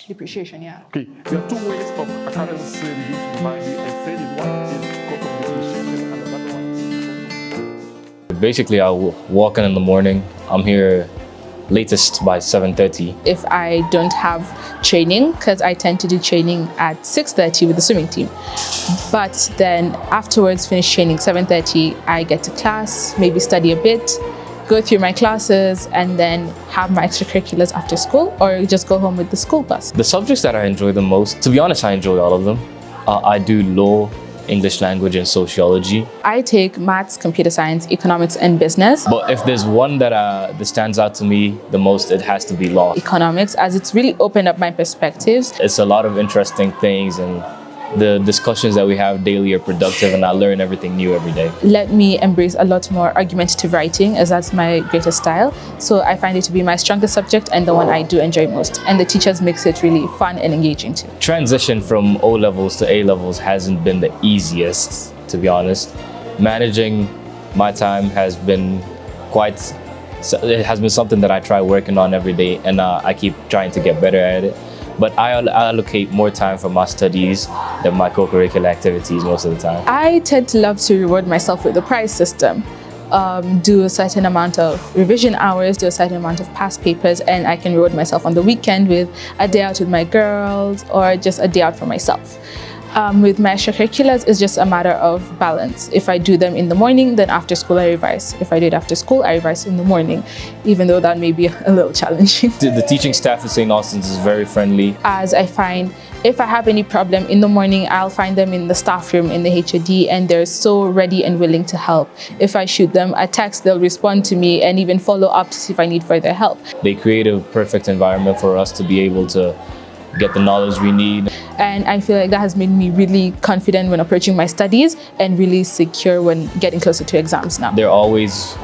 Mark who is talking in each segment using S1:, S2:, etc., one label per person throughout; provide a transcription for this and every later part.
S1: depreciation, yeah.
S2: Okay, there are two ways of occurrence reduced by the exchange. One is because of depreciation and another one is
S3: Basically, I walk in the morning. I'm here latest by 7:30.
S1: If I don't have training, because I tend to do training at 6:30 with the swimming team. But then afterwards, finish training 7:30, I get to class, maybe study a bit, go through my classes, and then have my extracurriculars after school, or just go home with the school bus.
S3: The subjects that I enjoy the most, to be honest, I enjoy all of them. I do law, English language, and sociology.
S1: I take maths, computer science, economics, and business.
S3: But if there's one that stands out to me the most, it has to be law.
S1: Economics, as it's really opened up my perspectives.
S3: It's a lot of interesting things, and the discussions that we have daily are productive, and I learn everything new every day.
S1: Let me embrace a lot more argumentative writing, as that's my greatest style. So I find it to be my strongest subject and the one I do enjoy most. And the teachers makes it really fun and engaging too.
S3: Transition from O levels to A levels hasn't been the easiest, to be honest. Managing my time has been something that I try working on every day, and I keep trying to get better at it. But I allocate more time for my studies than my co-curricular activities most of the time.
S1: I tend to love to reward myself with the prize system. Do a certain amount of revision hours, do a certain amount of past papers, and I can reward myself on the weekend with a day out with my girls or just a day out for myself. With my extracurriculars, it's just a matter of balance. If I do them in the morning, then after school I revise. If I do it after school, I revise in the morning, even though that may be a little challenging.
S3: The teaching staff at St. Austin's is very friendly.
S1: As I find, if I have any problem in the morning, I'll find them in the staff room in the HOD, and they're so ready and willing to help. If I shoot them a text, they'll respond to me and even follow up to see if I need further help.
S3: They create a perfect environment for us to be able to get the knowledge we need.
S1: And I feel like that has made me really confident when approaching my studies and really secure when getting closer to exams now.
S3: They're always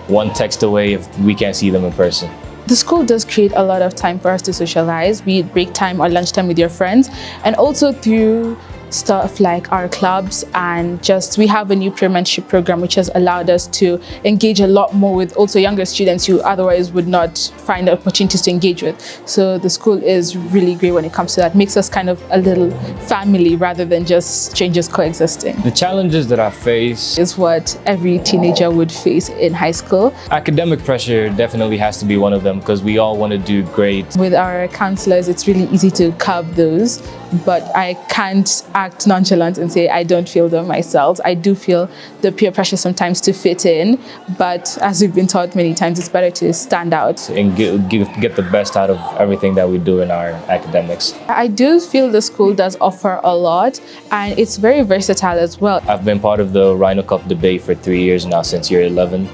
S3: one text away if we can't see them in person.
S1: The school does create a lot of time for us to socialize, be it break time or lunchtime with your friends, and also through stuff like our clubs, and just we have a new peer mentorship program which has allowed us to engage a lot more with also younger students who otherwise would not find opportunities to engage with. So the school is really great when it comes to that. Makes us kind of a little family rather than just strangers coexisting.
S3: The challenges that I face
S1: is what every teenager would face in high school.
S3: Academic pressure definitely has to be one of them, because we all want to do great.
S1: With our counselors, it's really easy to curb those, but I can't act nonchalant and say I don't feel them myself. I do feel the peer pressure sometimes to fit in, but as we've been taught many times, it's better to stand out
S3: and get the best out of everything that we do in our academics.
S1: I do feel the school does offer a lot, and it's very versatile as well.
S3: I've been part of the Rhino Cup debate for 3 years now, since year 11,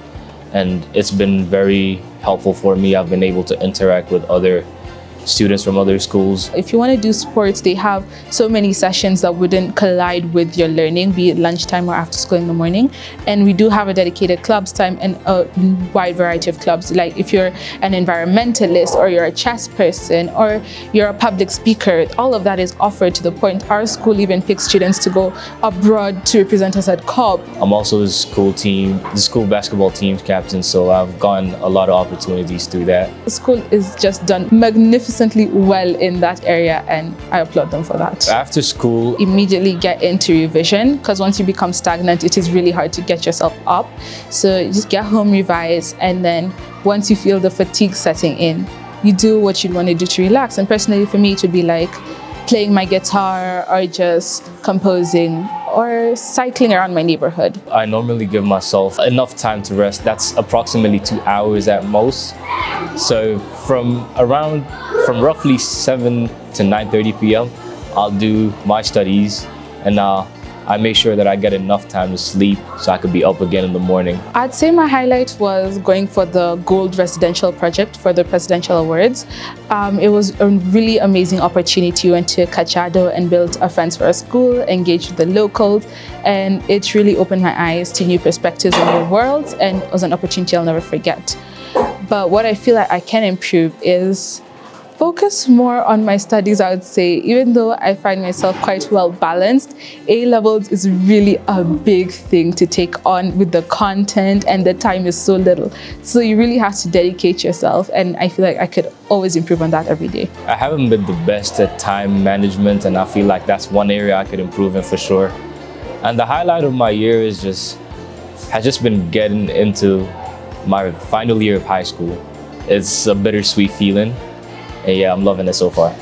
S3: and it's been very helpful for me. I've been able to interact with other students from other schools.
S1: If you want to do sports, they have so many sessions that wouldn't collide with your learning, be it lunchtime or after school in the morning. And we do have a dedicated clubs time and a wide variety of clubs. Like if you're an environmentalist, or you're a chess person, or you're a public speaker, all of that is offered to the point. Our school even picks students to go abroad to represent us at COP.
S3: I'm also the school basketball team's captain, so I've gotten a lot of opportunities through that.
S1: The school is just done magnificently well in that area, and I applaud them for that.
S3: After school,
S1: immediately get into revision, because once you become stagnant, it is really hard to get yourself up. So you just get home, revise, and then once you feel the fatigue setting in, you do what you'd want to do to relax. And personally for me, it would be like playing my guitar, or just composing, or cycling around my neighborhood.
S3: I normally give myself enough time to rest. That's approximately 2 hours at most. So from roughly 7 to 9:30 p.m., I'll do my studies, and I make sure that I get enough time to sleep so I could be up again in the morning.
S1: I'd say my highlight was going for the Gold Residential Project for the Presidential Awards. It was a really amazing opportunity. We went to Cachado and built a fence for a school, engaged with the locals, and it really opened my eyes to new perspectives in the world, and it was an opportunity I'll never forget. But what I feel like I can improve is Focus more on my studies, I would say. Even though I find myself quite well balanced, A levels is really a big thing to take on with the content, and the time is so little. So you really have to dedicate yourself, and I feel like I could always improve on that every day.
S3: I haven't been the best at time management, and I feel like that's one area I could improve in for sure. And the highlight of my year has just been getting into my final year of high school. It's a bittersweet feeling. And yeah, I'm loving it so far.